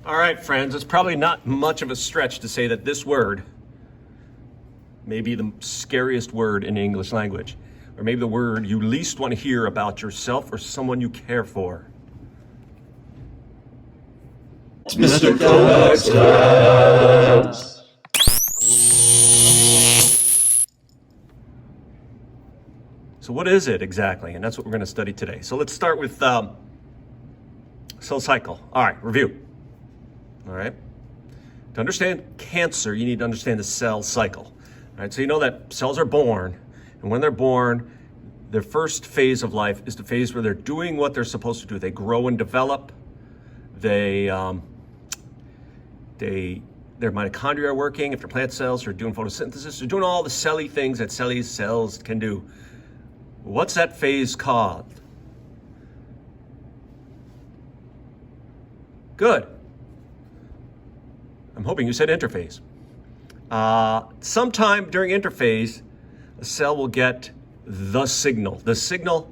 All right, friends, it's probably not much of a stretch to say that this word may be the scariest word in the English language, or maybe the word you least want to hear about yourself or someone you care for. Mr. Coextras. So what is it exactly? And that's what we're going to study today. So let's start with cell cycle. All right, review. All right. To understand cancer, you need to understand the cell cycle. All right, so you know that cells are born, and when they're born, their first phase of life is the phase where they're doing what they're supposed to do. They grow and develop. Their mitochondria are working. If they're plant cells, they're doing photosynthesis. They're doing all the celly things that cells can do. What's that phase called? Good. I'm hoping you said interphase. Sometime during interphase, a cell will get the signal. The signal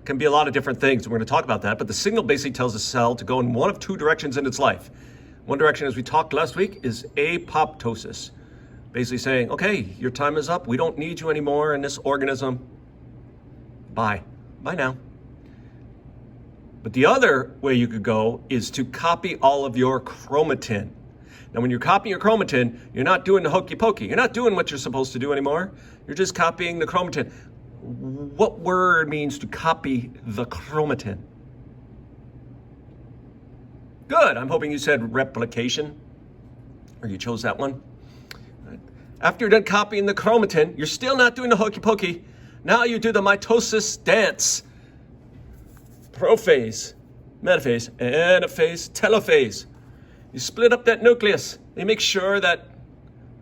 can be a lot of different things. We're going to talk about that, but the signal basically tells the cell to go in one of two directions in its life. One direction, as we talked last week, is apoptosis. Basically saying, okay, your time is up. We don't need you anymore in this organism. Bye. Bye now. But the other way you could go is to copy all of your chromatin. Now, when you're copying your chromatin, you're not doing the hokey pokey. You're not doing what you're supposed to do anymore. You're just copying the chromatin. What word means to copy the chromatin? Good. I'm hoping you said replication, or you chose that one. After you're done copying the chromatin, you're still not doing the hokey pokey. Now you do the mitosis dance. Prophase, metaphase, anaphase, telophase. You split up that nucleus. You make sure that,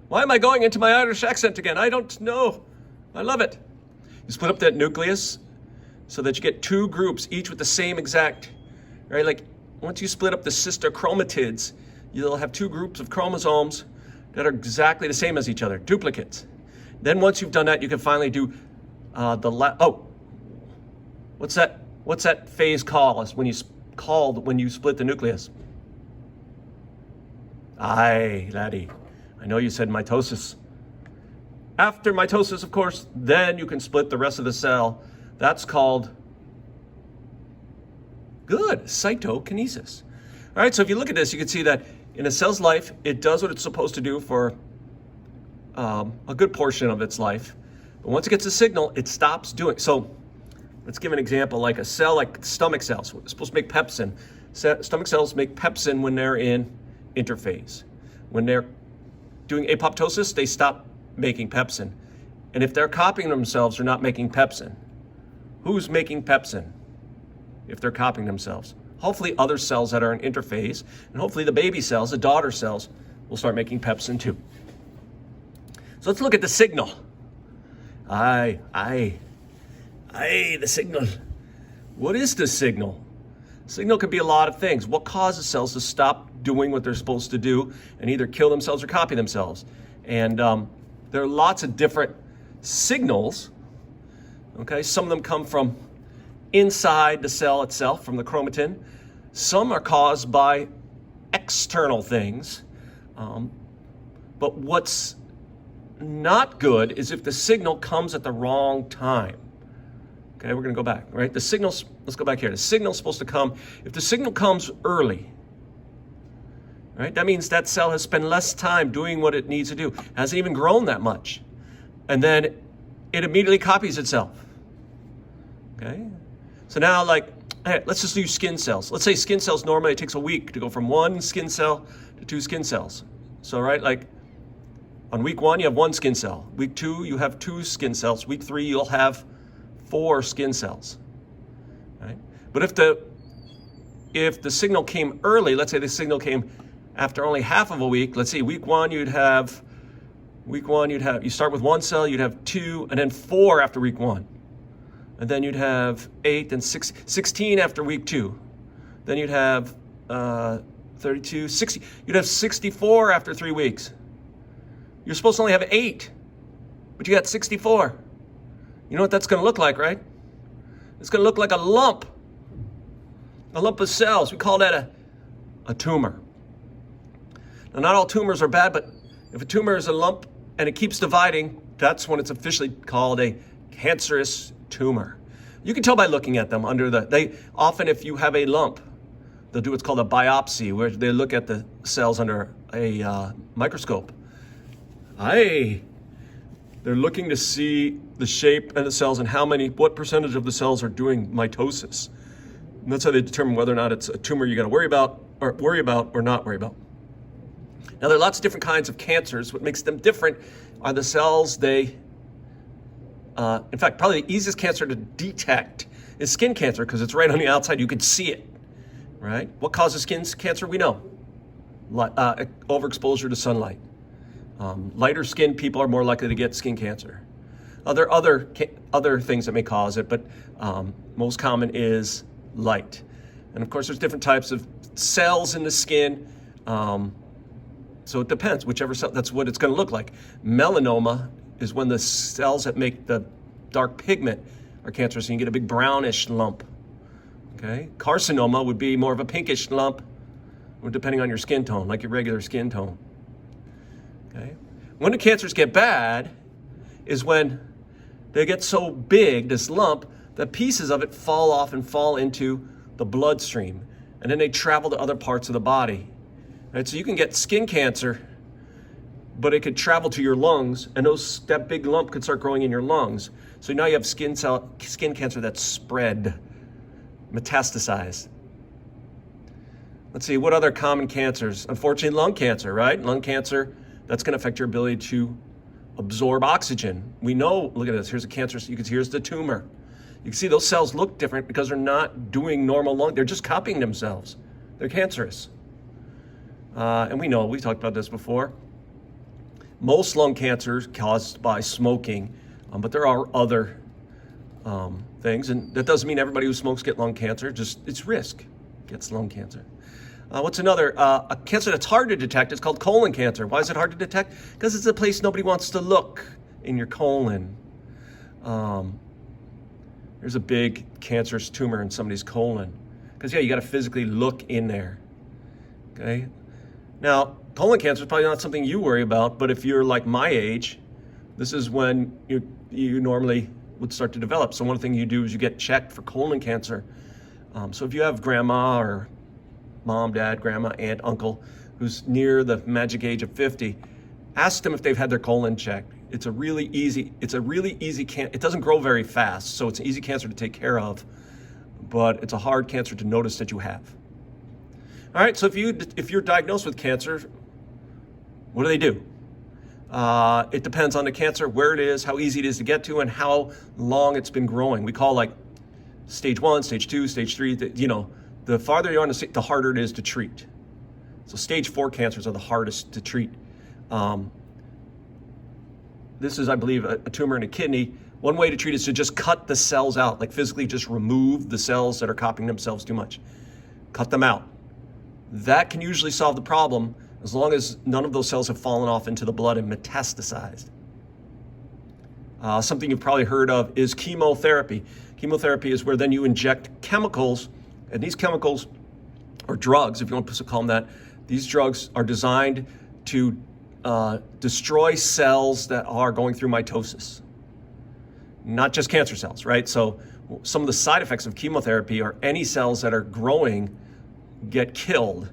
why am I going into my Irish accent again? I don't know. I love it. You split up that nucleus so that you get two groups, each with the same exact, right? Like once you split up the sister chromatids, you'll have two groups of chromosomes that are exactly the same as each other, duplicates. Then once you've done that, you can finally do what's that phase called when you split the nucleus? Aye, laddie. I know you said mitosis. After mitosis, of course, then you can split the rest of the cell. That's called, good, cytokinesis. All right, so if you look at this, you can see that in a cell's life, it does what it's supposed to do for a good portion of its life. But once it gets a signal, it stops doing. So let's give an example, like a cell like stomach cells. It's supposed to make pepsin. Stomach cells make pepsin when they're in interphase. When they're doing apoptosis, they stop making pepsin. And if they're copying themselves, they're not making pepsin. Who's making pepsin if they're copying themselves? Hopefully other cells that are in interphase, and hopefully the baby cells, the daughter cells, will start making pepsin too. So let's look at the signal. Aye, the signal. What is the signal? Signal could be a lot of things. What causes cells to stop doing what they're supposed to do and either kill themselves or copy themselves? And there are lots of different signals. Okay, some of them come from inside the cell itself, from the chromatin. Some are caused by external things. But what's not good is if the signal comes at the wrong time. Okay, we're going to go back, right? The signals, let's go back here. The signal's supposed to come, if the signal comes early, right? That means that cell has spent less time doing what it needs to do, hasn't even grown that much. And then it immediately copies itself. Okay? So now, like, hey, let's just use skin cells. Let's say skin cells, normally it takes a week to go from one skin cell to two skin cells. So, right, like, on week 1, you have 1 skin cell. Week 2, you have 2 skin cells. Week 3, you'll have 4 skin cells. Right? But if the signal came early, let's say the signal came after only half of a week. Let's see, week 1, you start with 1 cell, you'd have 2, and then 4 after week 1. And then you'd have 8 and 16 after week 2. Then you'd have 32, 60. You'd have 64 after 3 weeks. You're supposed to only have 8, but you got 64. You know what that's going to look like, right? It's going to look like a lump of cells. We call that a tumor. Now, not all tumors are bad, but if a tumor is a lump and it keeps dividing, that's when it's officially called a cancerous tumor. You can tell by looking at them they often, if you have a lump, they'll do what's called a biopsy, where they look at the cells under a microscope. They're looking to see the shape of the cells and what percentage of the cells are doing mitosis. And that's how they determine whether or not it's a tumor you got to worry about or not worry about. Now, there are lots of different kinds of cancers. What makes them different are the cells in fact, probably the easiest cancer to detect is skin cancer because it's right on the outside. You can see it, right? What causes skin cancer? We know. Overexposure to sunlight. Lighter skinned people are more likely to get skin cancer. There are other things that may cause it, but most common is light. And of course, there's different types of cells in the skin. So it depends, whichever cell, that's what it's going to look like. Melanoma is when the cells that make the dark pigment are cancerous, and you get a big brownish lump. Okay? Carcinoma would be more of a pinkish lump, depending on your skin tone, like your regular skin tone. Okay? When the cancers get bad is when they get so big, this lump, that pieces of it fall off and fall into the bloodstream, and then they travel to other parts of the body. Right, so you can get skin cancer, but it could travel to your lungs, and that big lump could start growing in your lungs. So now you have skin cancer that's spread, metastasized. Let's see, what other common cancers? Unfortunately, lung cancer, right? Lung cancer, that's going to affect your ability to absorb oxygen. We know, look at this, here's a cancer, you can see here's the tumor. You can see those cells look different because they're not doing normal lung, they're just copying themselves. They're cancerous. And we know, we talked about this before. Most lung cancers caused by smoking, but there are other things, and that doesn't mean everybody who smokes gets lung cancer, just it's risk gets lung cancer. What's another? A cancer that's hard to detect is called colon cancer. Why is it hard to detect? Because it's a place nobody wants to look, in your colon. There's a big cancerous tumor in somebody's colon. Because, yeah, you got to physically look in there. Okay? Now, colon cancer is probably not something you worry about, but if you're like my age, this is when you normally would start to develop. So one thing you do is you get checked for colon cancer. So if you have grandma or mom, dad, grandma, aunt, uncle who's near the magic age of 50, ask them if they've had their colon checked. It's a really easy cancer. It doesn't grow very fast, so it's an easy cancer to take care of, but it's a hard cancer to notice that you have. All right, so if you're diagnosed with cancer, what do? It depends on the cancer, where it is, how easy it is to get to, and how long it's been growing. We call like stage 1, stage 2, stage 3, the farther you're on the harder it is to treat. So stage 4 cancers are the hardest to treat. This is, I believe, a tumor in a kidney. One way to treat is to just cut the cells out, like physically just remove the cells that are copying themselves too much. Cut them out. That can usually solve the problem as long as none of those cells have fallen off into the blood and metastasized. Something you've probably heard of is chemotherapy. Chemotherapy is where then you inject chemicals, and these chemicals, or drugs, if you want to call them that, these drugs are designed to destroy cells that are going through mitosis. Not just cancer cells, right? So some of the side effects of chemotherapy are any cells that are growing get killed.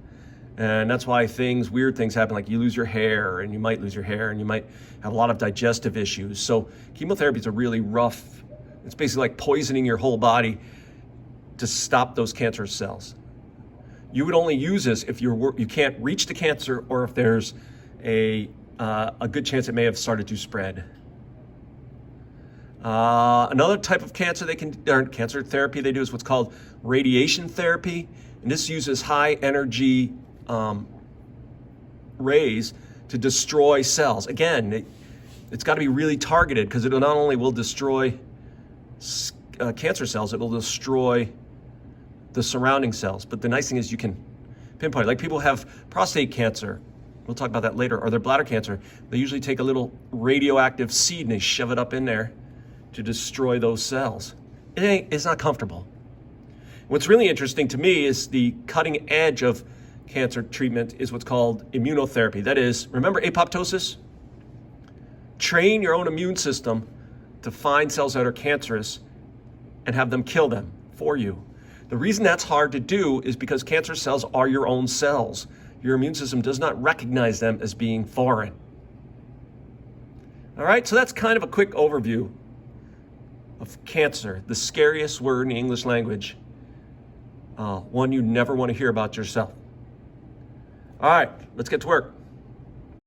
And that's why weird things happen, like you lose your hair, and you might lose your hair, and you might have a lot of digestive issues. So chemotherapy is a really rough, it's basically like poisoning your whole body to stop those cancerous cells. You would only use this if you can't reach the cancer, or if there's a good chance it may have started to spread. Another type of cancer cancer therapy they do is what's called radiation therapy, and this uses high energy rays to destroy cells. Again, it's got to be really targeted, because it not only will destroy cancer cells, it will destroy the surrounding cells. But the nice thing is you can pinpoint it. Like people have prostate cancer, we'll talk about that later, or their bladder cancer. They usually take a little radioactive seed and they shove it up in there to destroy those cells. It's not comfortable. What's really interesting to me is the cutting edge of cancer treatment is what's called immunotherapy. That is, remember apoptosis? Train your own immune system to find cells that are cancerous and have them kill them for you. The reason that's hard to do is because cancer cells are your own cells. Your immune system does not recognize them as being foreign. All right, so that's kind of a quick overview of cancer, the scariest word in the English language, one you never want to hear about yourself. All right, let's get to work.